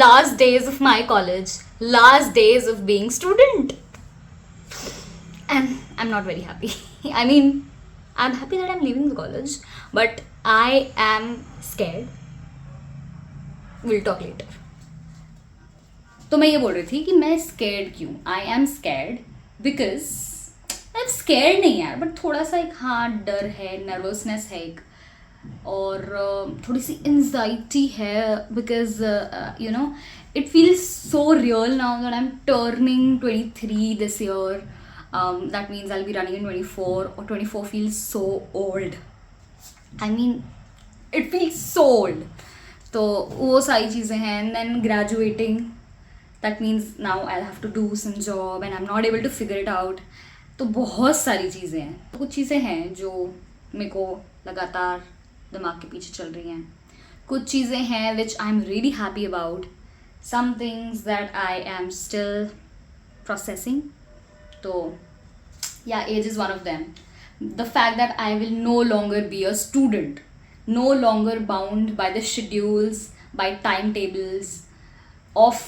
Last days of my college, last days of being student, and I'm not very happy. I mean, I'm happy that I'm leaving the college, but I am scared. We'll talk later. तो मैं ये बोल रही थी कि मैं scared क्यों, I am scared because I am scared नहीं यार, बट थोड़ा सा एक हाँ डर है, नर्वसनेस है एक, और थोड़ी सी एंजाइटी है because you know it feels so real now that I am turning 23 this year. That means I'll be running in 24, or 24 feels so old. I mean, it feels so old. तो वो सारी चीज़ें हैं, and then graduating, that means now I'll have to do some job and I'm not able to figure it out. तो बहुत सारी चीज़ें हैं. तो कुछ चीज़ें हैं जो मेरे को लगातार दिमाग के पीछे चल रही हैं. कुछ चीज़ें हैं which I'm really happy about. Some things that I am still processing. तो yeah, age is one of them. The fact that I will no longer be a student, no longer bound by the schedules, by timetables of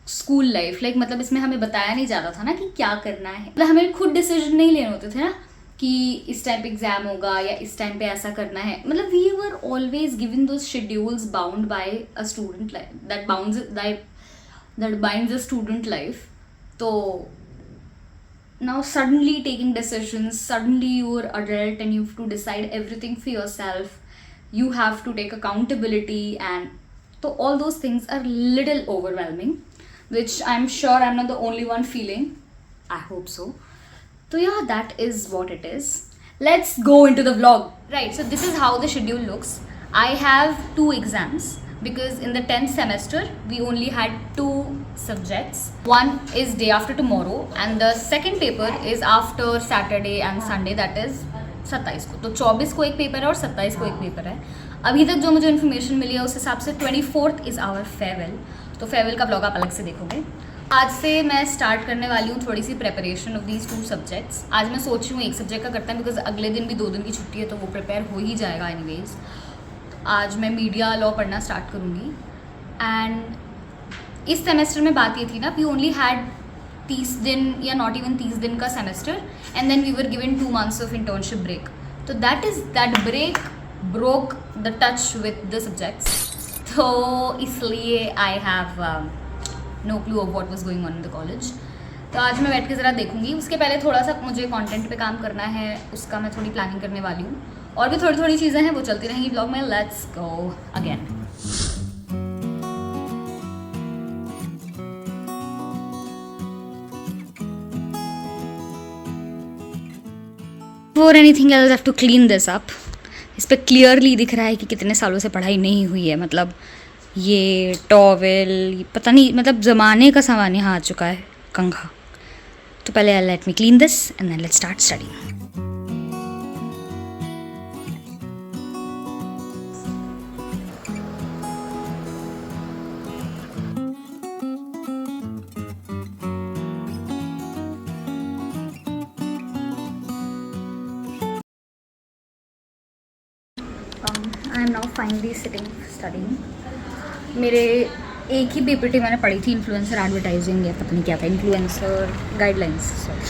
school life. Like मतलब इसमें हमें बताया नहीं जाता था ना कि क्या करना है, मतलब हमें खुद डिसीजन नहीं लेने होते थे ना कि इस टाइम पे एग्जाम होगा या इस टाइम पे ऐसा करना है. मतलब we were always given those schedules bound by a student life, that binds a student life. तो now suddenly taking decisions, suddenly you're adult and you have to decide everything for yourself, you have to take accountability, and so all those things are little overwhelming, which I'm sure I'm not the only one feeling. I hope so. So yeah, that is what it is. Let's go into the vlog. Right, so this is how the schedule looks. I have 2 exams because in the 10th semester we only had 2 subjects. One is day after tomorrow and the second paper is after Saturday and Sunday, that is 27 को. तो 24 को एक paper है और 27 को एक paper है. अभी तक जो मुझे इन्फॉर्मेशन मिली है उस हिसाब से 24th इज़ आवर फेयरवेल. तो फेयरवेल का ब्लॉग आप अलग से देखोगे. आज से मैं स्टार्ट करने वाली हूँ थोड़ी सी प्रिपरेशन ऑफ दीज 2 सब्जेक्ट्स. आज मैं सोच रही हूँ एक सब्जेक्ट का करता है बिकॉज अगले दिन भी 2 दिन की छुट्टी है तो वो प्रिपेयर हो ही जाएगा एनीवेज. आज मैं मीडिया लॉ पढ़ना स्टार्ट करूँगी. एंड इस सेमेस्टर में बात ये थी ना, वी ओनली हैड 30 दिन या नॉट इवन 30 दिन का semester and then we were given 2 months of internship break. तो that break broke the touch with the subjects. तो इसलिए I have no clue of what was going on in the college. तो आज मैं बैठ के ज़रा देखूंगी. उसके पहले थोड़ा सा मुझे कंटेंट पे काम करना है, उसका मैं थोड़ी प्लानिंग करने वाली हूँ. और भी थोड़ी थोड़ी चीज़ें हैं वो चलती रहेंगी ब्लॉग में. Let's go again. For anything else have to clean this up. इस पर क्लियरली दिख रहा है कि कितने सालों से पढ़ाई नहीं हुई है. मतलब ये टॉवेल पता नहीं, मतलब ज़माने का सामान यहाँ आ चुका है, कंघा. तो पहले let me clean this and then let's start studying. I am now finally sitting studying. मेरे एक ही पीपीटी मैंने पढ़ी थी, इन्फ्लुएंसर एडवर्टाइजिंग या पता नहीं क्या था, influencer guidelines, sorry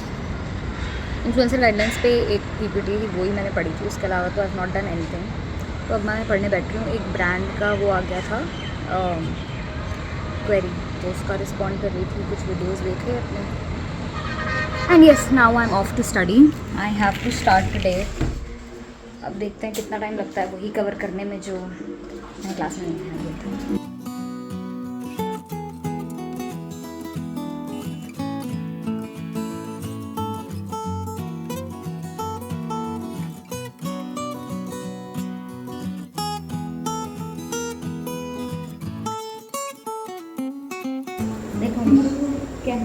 influencer guidelines पे एक पीपीटी थी, वो ही मैंने पढ़ी थी. उसके अलावा तो I have not done anything. तो अब मैं पढ़ने बैठ रही हूँ. एक ब्रांड का वो आ गया था क्वेरी, तो उसका रिस्पॉन्ड कर रही थी, कुछ वीडियोज़ देखे अपने. And yes, now I am off to study. I have to start today. अब देखते हैं कितना टाइम लगता है वही कवर करने में जो मैं क्लास में नहीं है. देखो क्या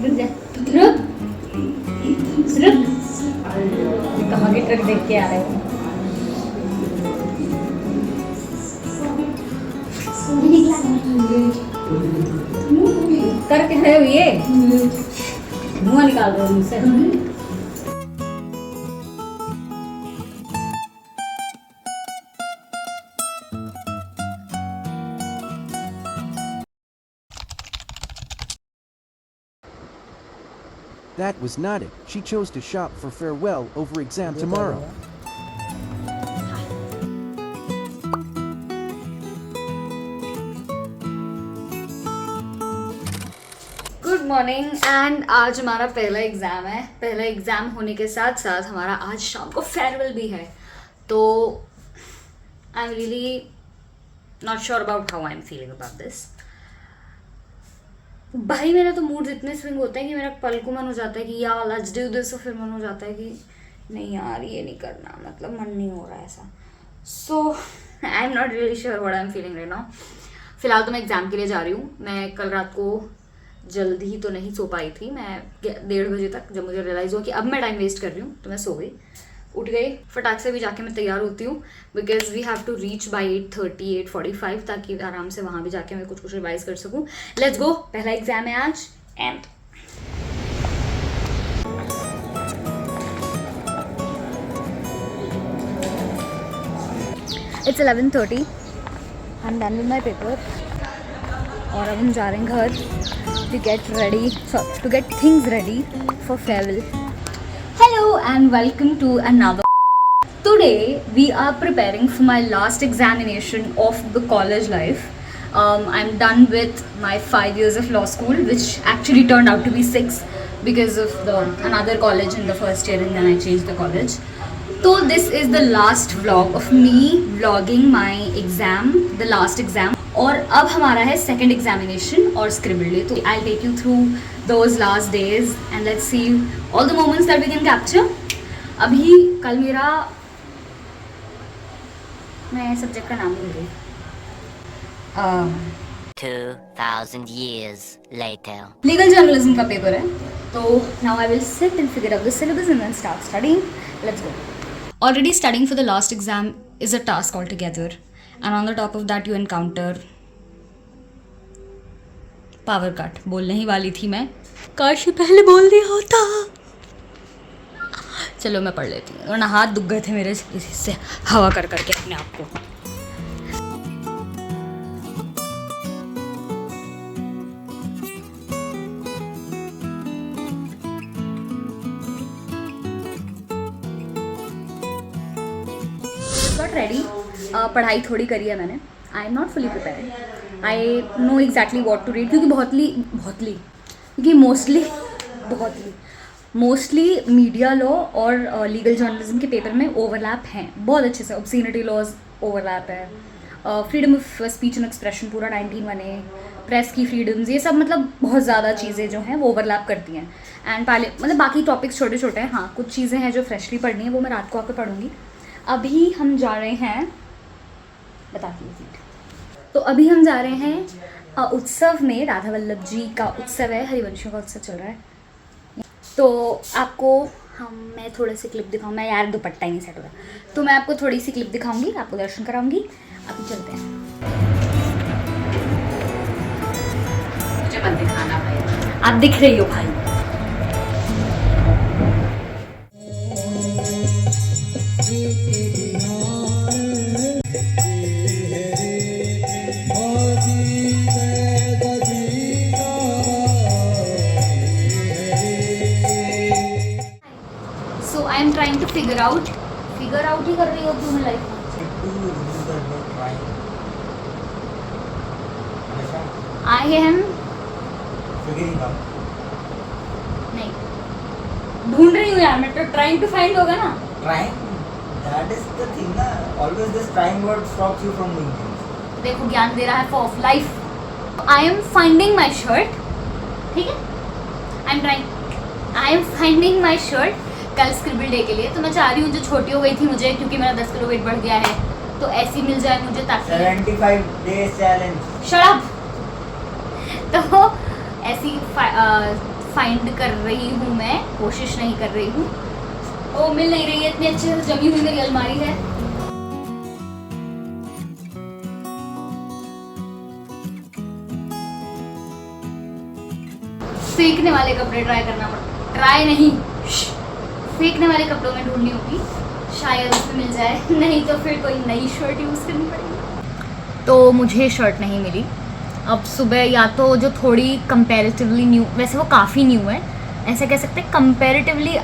कहाँ के ट्रक देख के आ रहे हो. कर कह रहे हो ये, मुँह निकाल रहे हो मुझसे. That was not it. She chose to shop for farewell over exam tomorrow. Good morning and आज हमारा पहला एग्ज़ाम है. पहला एग्ज़ाम होने के साथ साथ हमारा आज शाम को फेयरवेल भी है. तो I am really not sure about how I am feeling about this. भाई मेरा तो मूड इतने स्विंग होते हैं कि मेरा पल को मन हो जाता है कि यार लेट्स डू दिस, और फिर मन हो जाता है कि नहीं यार ये नहीं करना, मतलब मन नहीं हो रहा है ऐसा. So I am not really sure what I am feeling right now. फिलहाल तो मैं एग्ज़ाम के लिए जा रही हूँ. मैं कल रात को जल्दी तो नहीं सो पाई थी. मैं 1:30 बजे तक, जब मुझे रियलाइज़ हुआ कि अब मैं टाइम वेस्ट कर रही हूँ, तो मैं सो गई. उठ गई फटाक से भी जाके मैं तैयार होती हूँ because we have to reach by 8:30 8:45 ताकि आराम से वहाँ भी जाके मैं कुछ रिवाइज कर सकूँ. Let's go. पहला एग्जाम है आज and it's 11:30. I am done with my paper और अब हम जा रहे हैं घर to get ready, to get things ready for farewell. Hello and welcome to another. Today we are preparing for my last examination of the college life. I'm done with my 5 years of law school, which actually turned out to be 6 because of another college in the first year, and then I changed the college. So this is the last vlog of me vlogging my exam, the last exam. और अब हमारा है second examination और scribble day. तो I take you through those last days and let's see all the moments that we can capture. अभी कल मेरा, मैं सब्जेक्ट का नाम भूल गई. 2000 years later. लीगल जर्नलिज्म का पेपर है. तो now I will sit and figure out the syllabus and then start studying. Let's go. Already studying for the last exam is a task altogether, and on the top of that you encounter power cut. बोलने ही वाली थी मैं, काश पहले बोल दिया होता. चलो मैं पढ़ लेती हूँ, वरना हाथ दुख गए थे मेरे इससे हवा कर करके अपने आप को. Got ready. पढ़ाई थोड़ी करी है मैंने. I am not fully prepared. I know exactly what to read, क्योंकि मोस्टली मीडिया लॉ और लीगल जर्नलिज्म के पेपर में ओवरलैप हैं बहुत अच्छे से. ऑब्ससीनिटी लॉज ओवरलैप है, freedom of speech and expression पूरा 19(1)A, प्रेस की फ्रीडम्स, ये सब मतलब बहुत ज़्यादा चीज़ें जो हैं वो ओवरलैप करती हैं. एंड पहले मतलब बाकी टॉपिक्स छोटे छोटे हैं. हाँ, कुछ चीज़ें हैं जो फ्रेशली पढ़नी है, वो मैं रात को आकर पढ़ूंगी. अभी हम जा रहे हैं, बताती हूँ सीट. तो अभी हम जा रहे हैं उत्सव में. राधा वल्लभ जी का उत्सव है, हरिवंशियों का उत्सव चल रहा है. तो आपको मैं थोड़े से क्लिप दिखाऊँ. मैं यार दुपट्टा ही नहीं सेट हो रहा, तो मैं आपको थोड़ी सी क्लिप दिखाऊंगी, आपको दर्शन कराऊंगी. अभी चलते हैं. मुझे मत दिखाना भाई, आप दिख रही हो भाई. I am trying to figure out ही कर रही हो तुम लाइफ में. I am नहीं ढूंढ रही हूँ यार मैं. तो trying to find होगा ना. Trying, that is the thing ना. Always this trying word stops you from doing things. देखो ज्ञान दे रहा है for of life. I am finding my shirt. ठीक है. I am finding my shirt कल स्क्रिबल डे के लिए. तो मैं चाह रही हूँ जो छोटी हो गई थी मुझे, क्योंकि मेरा 10 किलो वेट बढ़ गया है, तो ऐसी मिल जाए मुझे ताकि 75 days challenge. Shut up. तो ऐसी फाइंड कर रही हूँ मैं, कोशिश नहीं कर रही हूँ. ओ मिल नहीं रही है, इतनी अच्छे से जमी हुई मेरी अलमारी है. फेंकने वाले कपड़े ट्राई करना पड़ता. ट्राई नहीं, फेंकने वाले कपड़ों में ढूंढनी होगी, शायद उसमें मिल जाए. नहीं तो फिर कोई नई शर्ट यूज़ करनी पड़ेगी. तो मुझे शर्ट नहीं मिली. अब सुबह या तो जो थोड़ी कंपैरेटिवली न्यू, वैसे वो काफ़ी न्यू है, ऐसे कह सकते हैं कंपेरेटिवली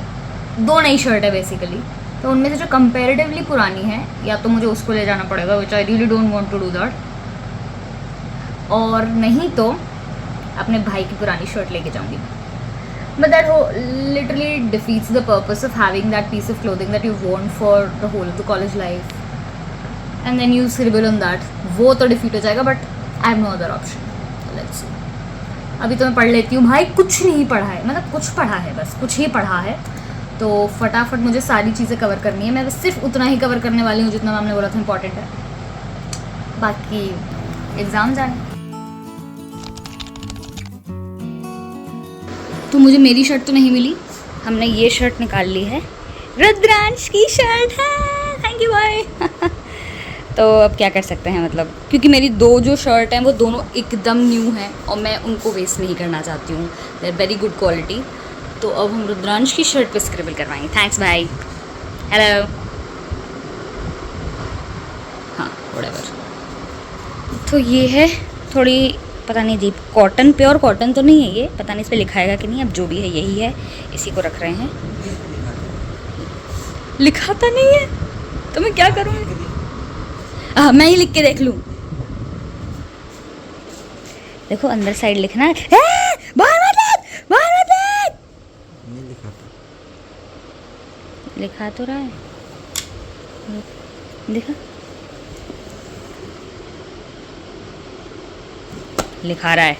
2 नई शर्ट है बेसिकली, तो उनमें से जो कंपेरेटिवली पुरानी है या तो मुझे उसको ले जाना पड़ेगा, which I really don't want to do that, और नहीं तो अपने भाई की पुरानी शर्ट लेके जाऊंगी. But that literally defeats the purpose of having that piece of clothing that you want for the whole of the college life and then you scribble on that. वो तो डिफीट हो जाएगा, but I have no other option. Let's see. अभी तो मैं पढ़ लेती हूँ. भाई कुछ नहीं पढ़ा है, मतलब कुछ पढ़ा है, बस कुछ ही पढ़ा है, तो फटाफट मुझे सारी चीज़ें कवर करनी है. मैं बस सिर्फ उतना ही कवर करने वाली हूँ जितना मैम ने बोला था इम्पॉर्टेंट है. बाकी एग्ज़ाम जाने. तो मुझे मेरी शर्ट तो नहीं मिली, हमने ये शर्ट निकाल ली है, रुद्रांश की शर्ट है. थैंक यू भाई. तो अब क्या कर सकते हैं, मतलब क्योंकि मेरी 2 जो शर्ट हैं वो दोनों एकदम न्यू हैं और मैं उनको वेस्ट नहीं करना चाहती हूँ. They are very good quality. तो अब हम रुद्रांश की शर्ट पे स्क्रिबल करवाएंगे. थैंक्स भाई. हेलो. हाँ व्हाटएवर. तो ये है थोड़ी, पता नहीं दीप, कॉटन, प्योर कॉटन तो नहीं है ये, पता नहीं इस पर लिखा है कि नहीं. अब जो भी है यही है, इसी को रख रहे हैं. लिखा तो नहीं है तो मैं क्या करूँ. मैं ही लिख के देख लूँ. देखो अंदर साइड लिखना है. बाहर मत देख, बाहर मत देख. नहीं लिखा था. लिखा तो रहा है, देखा लिखा रहा है.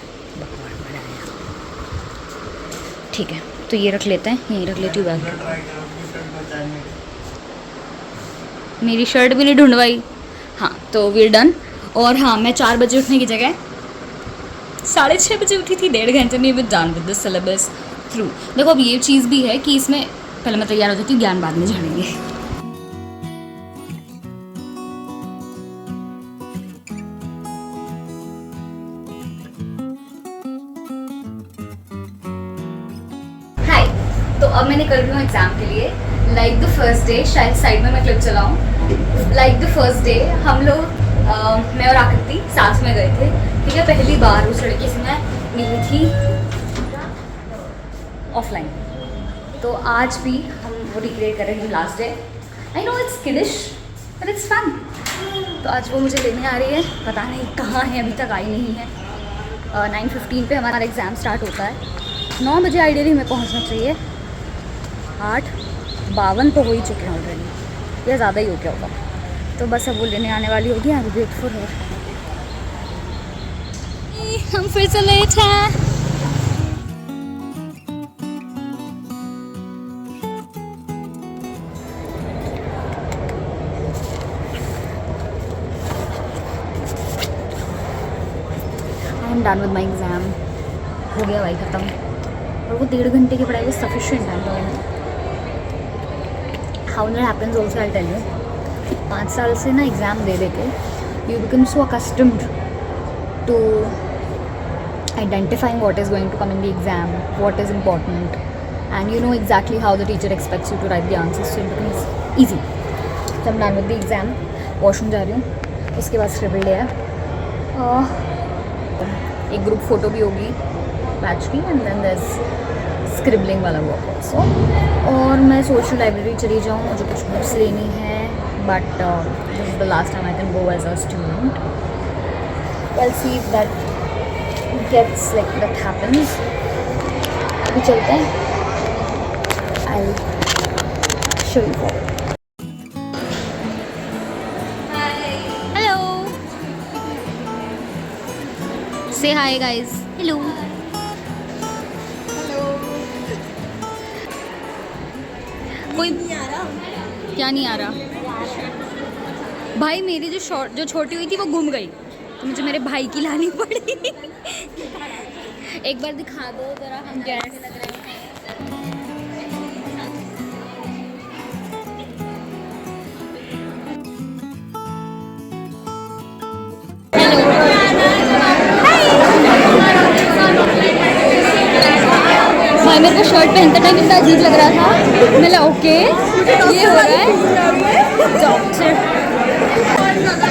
ठीक है, तो ये रख लेते हैं, यहीं रख लेती हूँ बैग. मेरी शर्ट भी नहीं ढूंढवाई. हाँ तो वी डन. और हाँ, मैं 4 बजे उठने की जगह 6:30 बजे उठी थी. 1.5 घंटे में भी done with the syllabus through. देखो अब ये चीज़ भी है कि इसमें पहले मैं तैयार हो जाती हूँ, ज्ञान बाद में झाड़ेंगे. हाय. तो अब मैं निकल रही हूँ एग्ज़ाम के लिए. लाइक द फर्स्ट डे, शायद साइड में मैं क्लिप चलाऊँ. लाइक द फर्स्ट डे हम लोग मैं और आकृति साथ में गए थे. ठीक है, पहली बार उस लड़के से मैं मिली थी ऑफलाइन. तो आज भी हम वो रिक्रिएट कर रहे हैं last day. I know it's kiddish but it's fun. तो आज वो मुझे लेने आ रही है, पता नहीं कहाँ है, अभी तक आई नहीं है. 9:15 पे हमारा एग्ज़ाम स्टार्ट होता है. 9 बजे आइडियली हमें पहुँचना चाहिए. 8:52 तो हो ही चुके हैं ऑलरेडी, या ज़्यादा ही हो गया होगा. तो बस अब वो लेने आने वाली होगी. I will wait for her. हम फिर से लेट हैं. I am done with my exam. हो गया भाई ख़त्म. और वो 1.5 घंटे की पढ़ाई was sufficient time. How that happens also I'll tell you. 5 साल से ना एग्ज़ाम दे के you become so accustomed to identifying what is going to come in the exam, what is important, and you know exactly how the teacher expects you to write the answers, so it becomes easy. So I'm done with the exam. Washroom जा रही हूँ, उसके बाद scribble day है. एक group photo भी होगी batch की, एंड देन देयर स्क्रिबलिंग वाला वर्क ऑल्सो. और मैं सोच रही लाइब्रेरी चली जाऊँ, मुझे कुछ बुक्स लेनी है, but this is the last time I can go as a student. Well see if that gets like that happens. अभी चलते हैं. I will show you for. Hello, say hi guys. Hello. कोई नहीं आ रहा. क्या नहीं आ रहा भाई? मेरी जो छोटी हुई थी वो गुम गई, तो मुझे मेरे भाई की लानी पड़ी. एक बार दिखा दो जरा हम कैसे लग रहे हैं. भाई मेरे को शर्ट पहनते टाइम इतना अजीब लग रहा था. मैं ओके ये हो रहा है डॉक्टर.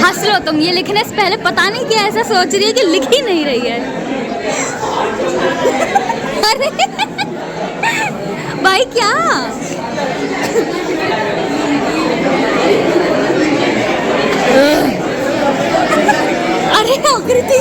हंस लो तुम. ये लिखने से पहले पता नहीं क्या ऐसा सोच रही है कि लिख ही नहीं रही है. अरे भाई क्या अरे आकृति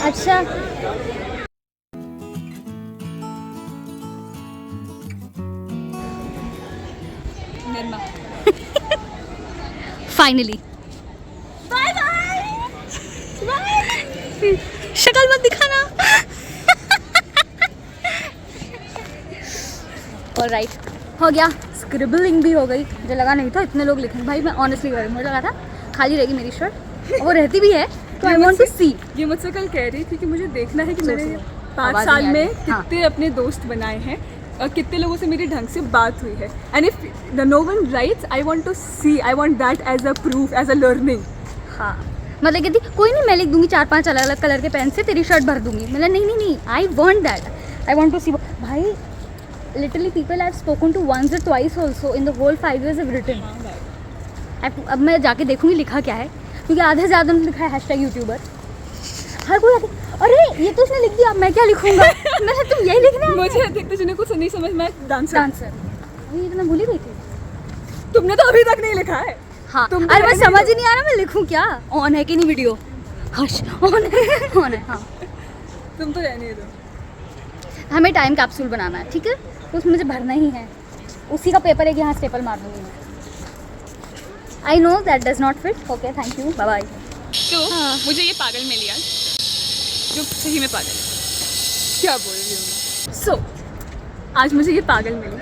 अच्छा फाइनली बाय बाय शक्ल मत दिखाना ऑलराइट हो गया स्क्रिबलिंग भी हो गई मुझे लगा नहीं था इतने लोग लिखेंगे भाई मैं ऑनेस्टली कर रही हूँ मुझे लगा था खाली रहेगी मेरी शर्ट वो रहती भी है तो आई वांट टू सी ये मुझसे कल कह रही थी कि मुझे देखना है कि सो, मैंने सो। 5 आवाज़ साल नहीं आ में रही। हाँ। कितने अपने दोस्त बनाए हैं और कितने लोगों से मेरी ढंग से बात हुई है and if the no one writes I want to see I want that as a proof as a learning हाँ मतलब कहती कोई नहीं मैं लिख दूंगी 4-5 अलग अलग कलर के पेन से तेरी शर्ट भर दूंगी मतलब नहीं I want that I want to see भाई literally people have spoken to once और twice also in the whole 5 years have written अब मैं जाके देखूंगी लिखा क्या है क्योंकि आधे से ज़्यादा लिखा है हैशटैग यूट्यूबर हर कोई आके अरे ये तो उसने लिख दिया मैं क्या लिखूंगा मैंने तुम यही लिखना है मुझे देखते जिन्हें कुछ नहीं समझ में डांसर डांसर ये तो मैं भूल ही गई थी तुमने तो अभी तक नहीं लिखा है हाँ तुम अरे मैं रहने समझ दो। ही नहीं आ रहा मैं लिखूं क्या ऑन है कि नहीं वीडियो हश ऑन है हाँ तुम तो रहने दो हमें टाइम कैप्सूल बनाना है ठीक है तो उसमें मुझे भरना ही है उसी का पेपर है कि यहाँ स्टेपल मार दूंगी मैं I know that does not fit okay thank you bye bye तो मुझे ये पागल मिली आज जो सही में पागल है क्या बोल रही हूँ मैं सो आज मुझे ये पागल मिली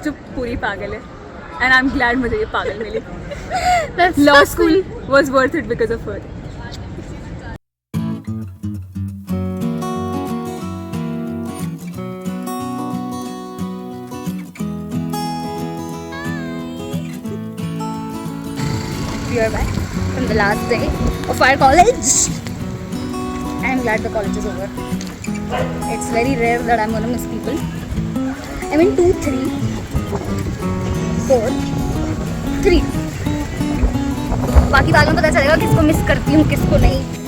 जो पूरी पागल है एंड आई एम ग्लैड मुझे ये पागल मिली law school was worth it because of her We are back from the last day of our college. I am glad the college is over. It's very rare that I'm gonna miss people. I mean 2, 3, 4, 3. बाकी वालों को पता चलेगा किसको miss करती हूँ किसको नहीं.